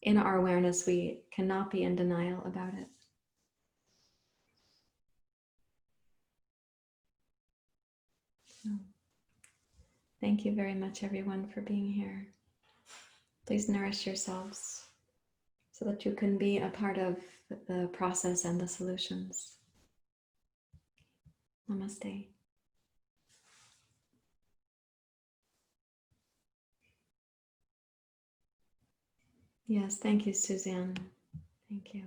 in our awareness. We cannot be in denial about it. So, thank you very much, everyone, for being here. Please nourish yourselves so that you can be a part of the process and the solutions. Namaste. Yes, thank you, Suzanne. Thank you.